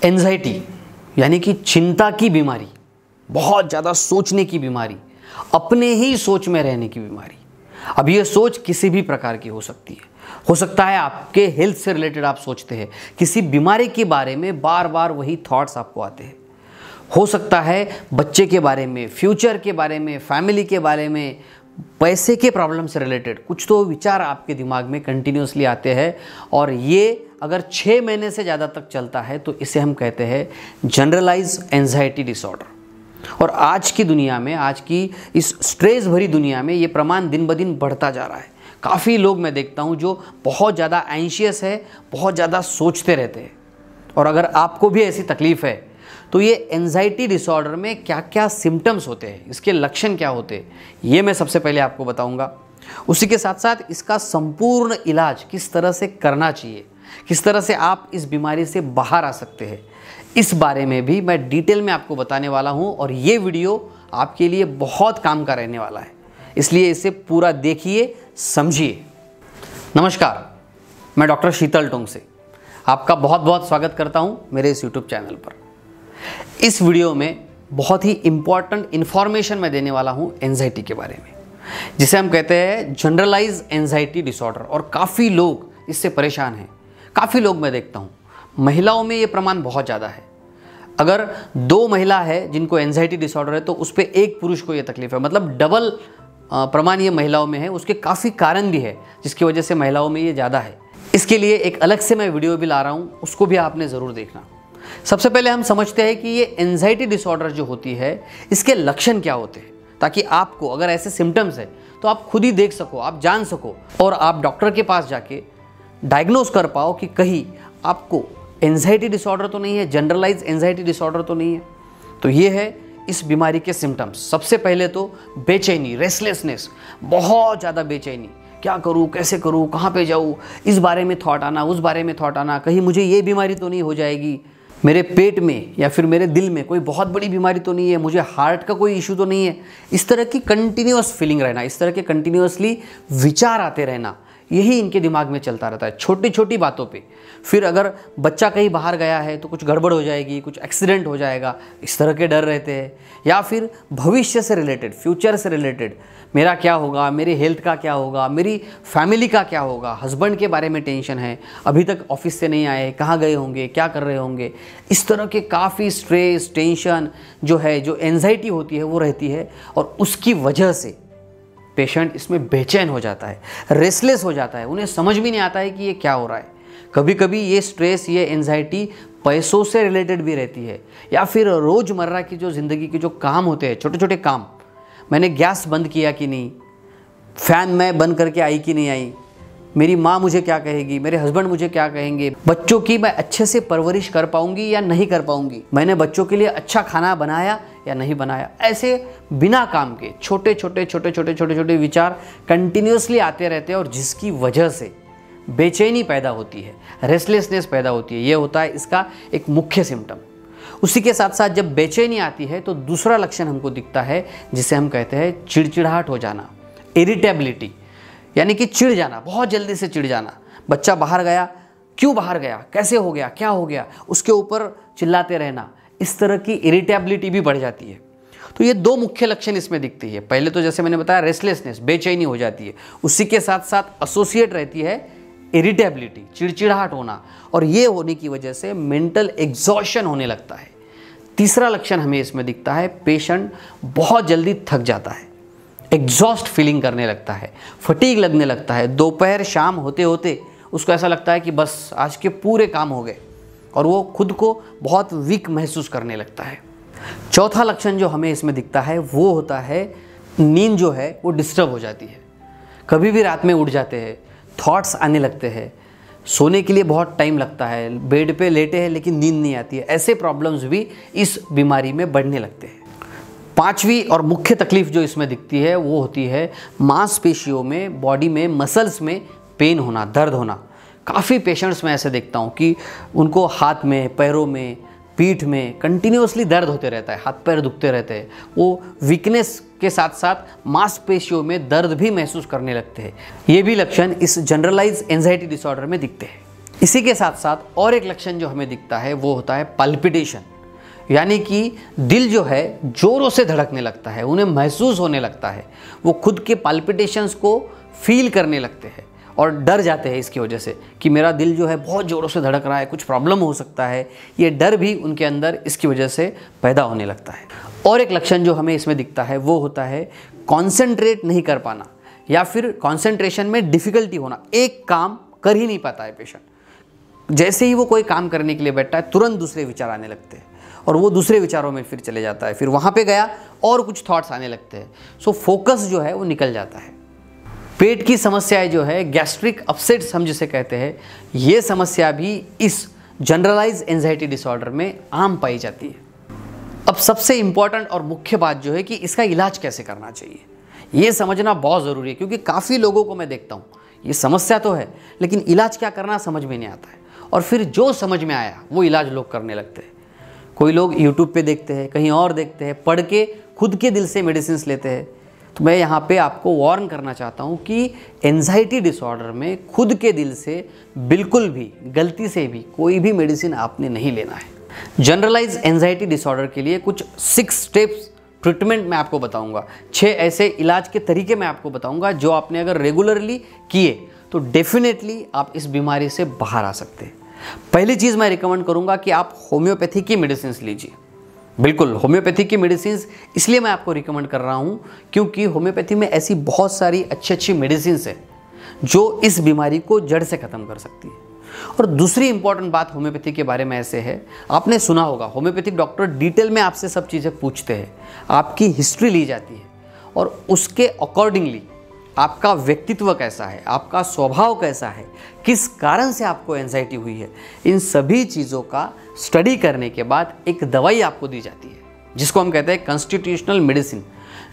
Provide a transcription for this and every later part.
Anxiety यानी कि चिंता की बीमारी, बहुत ज़्यादा सोचने की बीमारी, अपने ही सोच में रहने की बीमारी। अब ये सोच किसी भी प्रकार की हो सकती है। हो सकता है आपके हेल्थ से रिलेटेड आप सोचते हैं, किसी बीमारी के बारे में बार बार वही थॉट्स आपको आते हैं। हो सकता है बच्चे के बारे में, फ्यूचर के बारे में, फैमिली के बारे में, पैसे के प्रॉब्लम से रिलेटेड कुछ तो विचार आपके दिमाग में कंटिन्यूसली आते हैं। और ये अगर 6 महीने से ज़्यादा तक चलता है तो इसे हम कहते हैं जनरलाइज एंजाइटी डिसऑर्डर। और आज की दुनिया में, आज की इस स्ट्रेस भरी दुनिया में ये प्रमाण दिन ब दिन बढ़ता जा रहा है। काफ़ी लोग मैं देखता हूँ जो बहुत ज़्यादा एंशियस है, बहुत ज़्यादा सोचते रहते हैं। और अगर आपको भी ऐसी तकलीफ़ है तो ये एंजाइटी डिसऑर्डर में क्या क्या सिम्टम्स होते हैं, इसके लक्षण क्या होते हैं, ये मैं सबसे पहले आपको बताऊंगा। उसी के साथ साथ इसका संपूर्ण इलाज किस तरह से करना चाहिए, किस तरह से आप इस बीमारी से बाहर आ सकते हैं, इस बारे में भी मैं डिटेल में आपको बताने वाला हूँ। और ये वीडियो आपके लिए बहुत काम का रहने वाला है, इसलिए इसे पूरा देखिए, समझिए। नमस्कार, मैं डॉक्टर शीतल टोंग से आपका बहुत बहुत स्वागत करता हूँ मेरे इस यूट्यूब चैनल पर। इस वीडियो में बहुत ही इम्पॉर्टेंट इन्फॉर्मेशन मैं देने वाला हूँ एंजाइटी के बारे में, जिसे हम कहते हैं जनरलाइज एंजाइटी डिसऑर्डर। और काफ़ी लोग इससे परेशान हैं। काफ़ी लोग मैं देखता हूँ, महिलाओं में ये प्रमाण बहुत ज़्यादा है। अगर 2 महिला है जिनको एंजाइटी डिसऑर्डर है तो उस पर 1 पुरुष को ये तकलीफ है, मतलब डबल प्रमाण ये महिलाओं में है। उसके काफ़ी कारण भी है जिसकी वजह से महिलाओं में ये ज़्यादा है। इसके लिए एक अलग से मैं वीडियो भी ला रहा हूँ, उसको भी आपने ज़रूर देखना। सबसे पहले हम समझते हैं कि ये एंजाइटी डिसऑर्डर जो होती है इसके लक्षण क्या होते हैं, ताकि आपको अगर ऐसे सिम्टम्स है तो आप खुद ही देख सको, आप जान सको और आप डॉक्टर के पास जाके डायग्नोज कर पाओ कि कहीं आपको एंजाइटी डिसऑर्डर तो नहीं है, जनरलाइज एंजाइटी डिसऑर्डर तो नहीं है। तो ये है इस बीमारी के सिम्टम्स। सबसे पहले तो बेचैनी, रेस्टलेसनेस, बहुत ज़्यादा बेचैनी, क्या करूँ, कैसे करूँ, कहाँ पे जाऊँ, इस बारे में थॉट आना, उस बारे में थॉट आना, कहीं मुझे ये बीमारी तो नहीं हो जाएगी, मेरे पेट में या फिर मेरे दिल में कोई बहुत बड़ी बीमारी तो नहीं है, मुझे हार्ट का कोई इशू तो नहीं है। इस तरह की कंटिन्यूअस फीलिंग रहना, इस तरह के कंटिन्यूअसली विचार आते रहना, यही इनके दिमाग में चलता रहता है छोटी छोटी बातों पे। फिर अगर बच्चा कहीं बाहर गया है तो कुछ गड़बड़ हो जाएगी, कुछ एक्सीडेंट हो जाएगा, इस तरह के डर रहते हैं। या फिर भविष्य से रिलेटेड, फ्यूचर से रिलेटेड, मेरा क्या होगा, मेरे हेल्थ का क्या होगा, मेरी फैमिली का क्या होगा, हस्बैंड के बारे में टेंशन है, अभी तक ऑफिस से नहीं आए, कहाँ गए होंगे, क्या कर रहे होंगे। इस तरह के काफ़ी स्ट्रेस, टेंशन जो है, जो एंजाइटी होती है वो रहती है। और उसकी वजह से पेशेंट इसमें बेचैन हो जाता है, रेस्टलेस हो जाता है, उन्हें समझ भी नहीं आता है कि ये क्या हो रहा है। कभी कभी ये स्ट्रेस, ये एंजाइटी पैसों से रिलेटेड भी रहती है, या फिर रोज़मर्रा की जो ज़िंदगी के जो काम होते हैं, छोटे छोटे काम, मैंने गैस बंद किया कि नहीं, फ़ैन मैं बंद करके आई कि नहीं आई, मेरी माँ मुझे क्या कहेगी, मेरे हस्बैंड मुझे क्या कहेंगे, बच्चों की मैं अच्छे से परवरिश कर पाऊंगी या नहीं कर पाऊंगी, मैंने बच्चों के लिए अच्छा खाना बनाया या नहीं बनाया। ऐसे बिना काम के छोटे छोटे विचार कंटिन्यूसली आते रहते हैं और जिसकी वजह से बेचैनी पैदा होती है, रेस्टलेसनेस पैदा होती है। ये होता है इसका एक मुख्य सिम्टम। उसी के साथ साथ जब बेचैनी आती है तो दूसरा लक्षण हमको दिखता है जिसे हम कहते हैं चिड़चिड़ाहट हो जाना, इरिटेबिलिटी, यानी कि चिढ़ जाना, बहुत जल्दी से चिढ़ जाना। बच्चा बाहर गया, क्यों बाहर गया, कैसे हो गया, क्या हो गया, उसके ऊपर चिल्लाते रहना, इस तरह की इरिटेबिलिटी भी बढ़ जाती है। तो ये 2 मुख्य लक्षण इसमें दिखती है। पहले तो जैसे मैंने बताया रेस्टलेसनेस, बेचैनी हो जाती है, उसी के साथ साथ एसोसिएट रहती है इरिटेबिलिटी, चिड़चिड़ाहट होना, और ये होने की वजह से मेंटल एग्जॉशन होने लगता है। तीसरा लक्षण हमें इसमें दिखता है, पेशेंट बहुत जल्दी थक जाता है, एग्जॉस्ट फीलिंग करने लगता है, फटीग लगने लगता है। दोपहर शाम होते होते उसको ऐसा लगता है कि बस आज के पूरे काम हो गए, और वो खुद को बहुत वीक महसूस करने लगता है। चौथा लक्षण जो हमें इसमें दिखता है वो होता है नींद जो है वो डिस्टर्ब हो जाती है। कभी भी रात में उठ जाते हैं, थॉट्स आने लगते हैं, सोने के लिए बहुत टाइम लगता है, बेड पे लेटे हैं लेकिन नींद नहीं आती है। ऐसे प्रॉब्लम्स भी इस बीमारी में बढ़ने लगते हैं। 5वीं और मुख्य तकलीफ जो इसमें दिखती है वो होती है मांसपेशियों में, बॉडी में, मसल्स में पेन होना, दर्द होना। काफ़ी पेशेंट्स में ऐसे देखता हूँ कि उनको हाथ में, पैरों में, पीठ में कंटिन्यूअसली दर्द होते रहता है, हाथ पैर दुखते रहते हैं। वो वीकनेस के साथ साथ मांसपेशियों में दर्द भी महसूस करने लगते हैं। ये भी लक्षण इस जनरलाइज एंजाइटी डिसऑर्डर में दिखते हैं। इसी के साथ साथ और एक लक्षण जो हमें दिखता है वो होता है पल्पिटेशन, यानी कि दिल जो है जोरों से धड़कने लगता है, उन्हें महसूस होने लगता है, वो खुद के पल्पिटेशंस को फील करने लगते हैं और डर जाते हैं इसकी वजह से कि मेरा दिल जो है बहुत ज़ोरों से धड़क रहा है, कुछ प्रॉब्लम हो सकता है। ये डर भी उनके अंदर इसकी वजह से पैदा होने लगता है। और एक लक्षण जो हमें इसमें दिखता है वो होता है कॉन्सेंट्रेट नहीं कर पाना या फिर कॉन्सेंट्रेशन में डिफ़िकल्टी होना। एक काम कर ही नहीं पाता है पेशेंट, जैसे ही वो कोई काम करने के लिए बैठता है तुरंत दूसरे विचार आने लगते हैं और वो दूसरे विचारों में फिर चले जाता है, फिर वहाँ पे गया और कुछ थॉट्स आने लगते हैं। सो फोकस जो है वो निकल जाता है। पेट की समस्याएं जो है गैस्ट्रिक अपसेट्स हम जिसे कहते हैं, ये समस्या भी इस जनरलाइज एंजाइटी डिसऑर्डर में आम पाई जाती है। अब सबसे इम्पॉर्टेंट और मुख्य बात जो है कि इसका इलाज कैसे करना चाहिए, ये समझना बहुत ज़रूरी है, क्योंकि काफ़ी लोगों को मैं देखता हूँ ये समस्या तो है लेकिन इलाज क्या करना समझ में नहीं आता है, और फिर जो समझ में आया वो इलाज लोग करने लगते हैं। कोई लोग यूट्यूब पे देखते हैं, कहीं और देखते हैं, पढ़ के खुद के दिल से मेडिसिन लेते हैं। तो मैं यहाँ पे आपको वार्न करना चाहता हूँ कि एंजाइटी डिसऑर्डर में खुद के दिल से बिल्कुल भी गलती से भी कोई भी मेडिसिन आपने नहीं लेना है। जनरलाइज एंजाइटी डिसऑर्डर के लिए कुछ 6 स्टेप्स ट्रीटमेंट मैं आपको बताऊंगा, 6 ऐसे इलाज के तरीके मैं आपको बताऊंगा जो आपने अगर रेगुलरली किए तो डेफिनेटली आप इस बीमारी से बाहर आ सकते हैं। पहली चीज़ मैं रिकमेंड करूंगा कि आप होम्योपैथी की मेडिसिन लीजिए। बिल्कुल, होम्योपैथी की मेडिसिन इसलिए मैं आपको रिकमेंड कर रहा हूं क्योंकि होम्योपैथी में ऐसी बहुत सारी अच्छी अच्छी मेडिसिन है जो इस बीमारी को जड़ से ख़त्म कर सकती है। और दूसरी इंपॉर्टेंट बात होम्योपैथी के बारे में ऐसे है, आपने सुना होगा होम्योपैथिक डॉक्टर डिटेल में आपसे सब चीज़ें पूछते हैं, आपकी हिस्ट्री ली जाती है और उसके अकॉर्डिंगली आपका व्यक्तित्व कैसा है, आपका स्वभाव कैसा है, किस कारण से आपको एंजाइटी हुई है, इन सभी चीज़ों का स्टडी करने के बाद एक दवाई आपको दी जाती है जिसको हम कहते हैं कॉन्स्टिट्यूशनल मेडिसिन,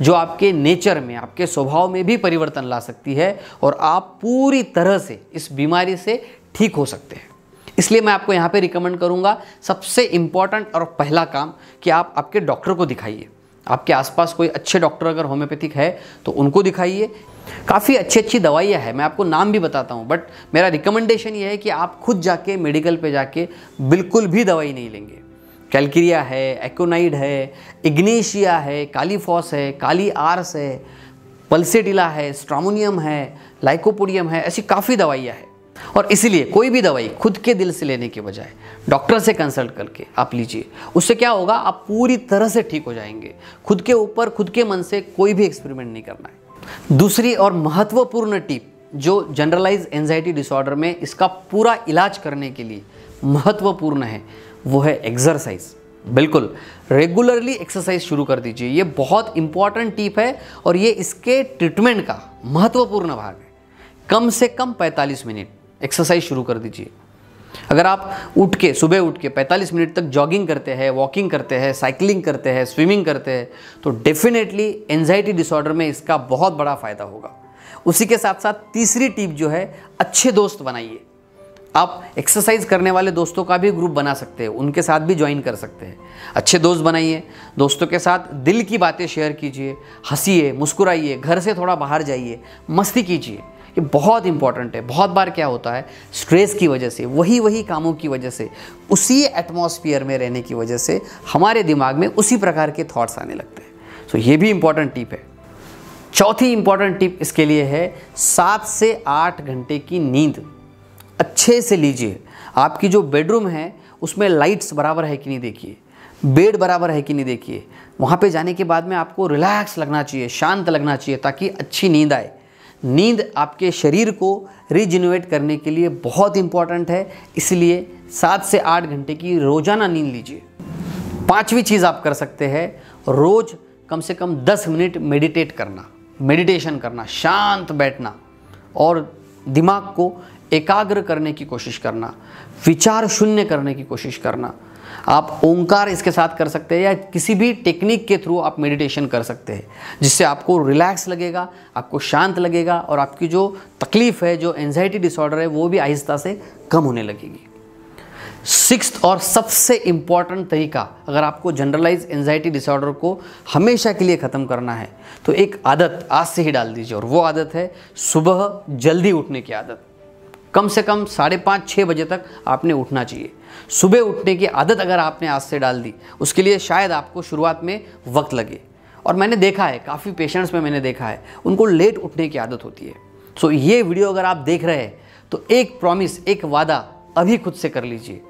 जो आपके नेचर में, आपके स्वभाव में भी परिवर्तन ला सकती है और आप पूरी तरह से इस बीमारी से ठीक हो सकते हैं। इसलिए मैं आपको यहाँ पे रिकमेंड करूँगा, सबसे इम्पॉर्टेंट और पहला काम कि आप आपके डॉक्टर को दिखाइए। आपके आसपास कोई अच्छे डॉक्टर अगर होम्योपैथिक है तो उनको दिखाइए। काफ़ी अच्छी अच्छी दवाइयाँ हैं, मैं आपको नाम भी बताता हूँ, बट मेरा रिकमेंडेशन ये है कि आप खुद जाके मेडिकल पे जाके बिल्कुल भी दवाई नहीं लेंगे। कैल्किरिया है, एकोनाइड है, इग्नेशिया है, कालीफॉस है, काली आर्स है, पल्सेटिला है, स्ट्रामोनियम है, लाइकोपोडियम है, ऐसी काफ़ी दवाइयाँ हैं। और इसीलिए कोई भी दवाई खुद के दिल से लेने के बजाय डॉक्टर से कंसल्ट करके आप लीजिए। उससे क्या होगा, आप पूरी तरह से ठीक हो जाएंगे। खुद के ऊपर, खुद के मन से कोई भी एक्सपेरिमेंट नहीं करना है। दूसरी और महत्वपूर्ण टिप जो जनरलाइज एंजाइटी डिसऑर्डर में इसका पूरा इलाज करने के लिए महत्वपूर्ण है वो है एक्सरसाइज। बिल्कुल, रेगुलरली एक्सरसाइज शुरू कर दीजिए। ये बहुत इंपॉर्टेंट टिप है और ये इसके ट्रीटमेंट का महत्वपूर्ण भाग है। कम से कम 45 मिनट एक्सरसाइज शुरू कर दीजिए। अगर आप सुबह उठ के 45 मिनट तक जॉगिंग करते हैं, वॉकिंग करते हैं, साइकिलिंग करते हैं, स्विमिंग करते हैं तो डेफिनेटली एंजाइटी डिसऑर्डर में इसका बहुत बड़ा फ़ायदा होगा। उसी के साथ साथ तीसरी टिप जो है, अच्छे दोस्त बनाइए। आप एक्सरसाइज करने वाले दोस्तों का भी ग्रुप बना सकते हैं, उनके साथ भी ज्वाइन कर सकते हैं। अच्छे दोस्त बनाइए, दोस्तों के साथ दिल की बातें शेयर कीजिए, हंसिए, मुस्कुराइए, घर से थोड़ा बाहर जाइए, मस्ती कीजिए। ये बहुत इंपॉर्टेंट है। बहुत बार क्या होता है, स्ट्रेस की वजह से, वही कामों की वजह से, उसी एटमॉस्फेयर में रहने की वजह से हमारे दिमाग में उसी प्रकार के थॉट्स आने लगते हैं। सो ये भी इंपॉर्टेंट टिप है। चौथी इंपॉर्टेंट टिप इसके लिए है 7 से 8 घंटे की नींद अच्छे से लीजिए। आपकी जो बेडरूम है उसमें लाइट्स बराबर है कि नहीं देखिए, बेड बराबर है कि नहीं देखिए। वहाँ पे जाने के बाद में आपको रिलैक्स लगना चाहिए, शांत लगना चाहिए ताकि अच्छी नींद आए। नींद आपके शरीर को रिजेन्युएट करने के लिए बहुत इंपॉर्टेंट है, इसलिए 7 से 8 घंटे की रोजाना नींद लीजिए। 5वीं चीज़ आप कर सकते हैं, रोज कम से कम 10 मिनट मेडिटेशन करना, शांत बैठना और दिमाग को एकाग्र करने की कोशिश करना, विचार शून्य करने की कोशिश करना। आप ओंकार इसके साथ कर सकते हैं या किसी भी टेक्निक के थ्रू आप मेडिटेशन कर सकते हैं, जिससे आपको रिलैक्स लगेगा, आपको शांत लगेगा और आपकी जो तकलीफ़ है, जो एंजाइटी डिसऑर्डर है, वो भी आहिस्ता से कम होने लगेगी। 6th और सबसे इम्पॉर्टेंट तरीका, अगर आपको जनरलाइज एंजाइटी डिसऑर्डर को हमेशा के लिए ख़त्म करना है तो एक आदत आज से ही डाल दीजिए और वो आदत है सुबह जल्दी उठने की आदत। कम से कम 5:30-6 बजे तक आपने उठना चाहिए। सुबह उठने की आदत अगर आपने आज से डाल दी, उसके लिए शायद आपको शुरुआत में वक्त लगे। और मैंने देखा है, काफ़ी पेशेंट्स में मैंने देखा है, उनको लेट उठने की आदत होती है। सो ये वीडियो अगर आप देख रहे हैं तो एक प्रॉमिस, एक वादा अभी खुद से कर लीजिए।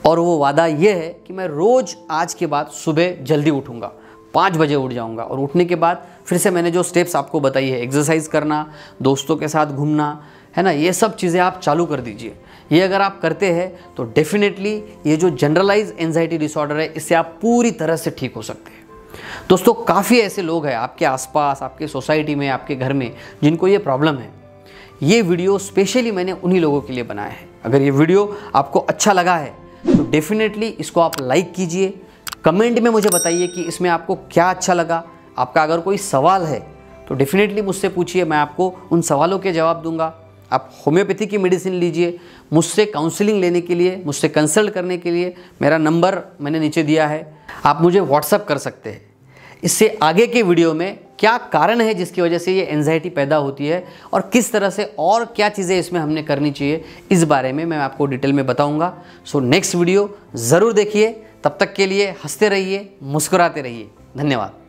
और वो वादा ये है कि मैं रोज़ आज के बाद सुबह जल्दी उठूँगा, 5 बजे उठ जाऊँगा। और उठने के बाद फिर से मैंने जो स्टेप्स आपको बताई है, एक्सरसाइज करना, दोस्तों के साथ घूमना, है ना, ये सब चीज़ें आप चालू कर दीजिए। ये अगर आप करते हैं तो डेफिनेटली ये जो जनरलाइज एंजाइटी डिसऑर्डर है, इससे आप पूरी तरह से ठीक हो सकते हैं। दोस्तों, काफ़ी ऐसे लोग हैं आपके आसपास, आपके सोसाइटी में, आपके घर में, जिनको ये प्रॉब्लम है। ये वीडियो स्पेशली मैंने उन्हीं लोगों के लिए बनाया है। अगर ये वीडियो आपको अच्छा लगा है तो डेफिनेटली इसको आप लाइक कीजिए। कमेंट में मुझे बताइए कि इसमें आपको क्या अच्छा लगा। आपका अगर कोई सवाल है तो डेफिनेटली मुझसे पूछिए, मैं आपको उन सवालों के जवाब दूंगा। आप होम्योपैथी की मेडिसिन लीजिए। मुझसे काउंसलिंग लेने के लिए, मुझसे कंसल्ट करने के लिए मेरा नंबर मैंने नीचे दिया है, आप मुझे व्हाट्सअप कर सकते हैं। इससे आगे के वीडियो में क्या कारण है जिसकी वजह से ये एंजाइटी पैदा होती है और किस तरह से और क्या चीज़ें इसमें हमने करनी चाहिए, इस बारे में मैं आपको डिटेल में बताऊंगा। सो नेक्स्ट वीडियो ज़रूर देखिए। तब तक के लिए हंसते रहिए, मुस्कुराते रहिए। धन्यवाद।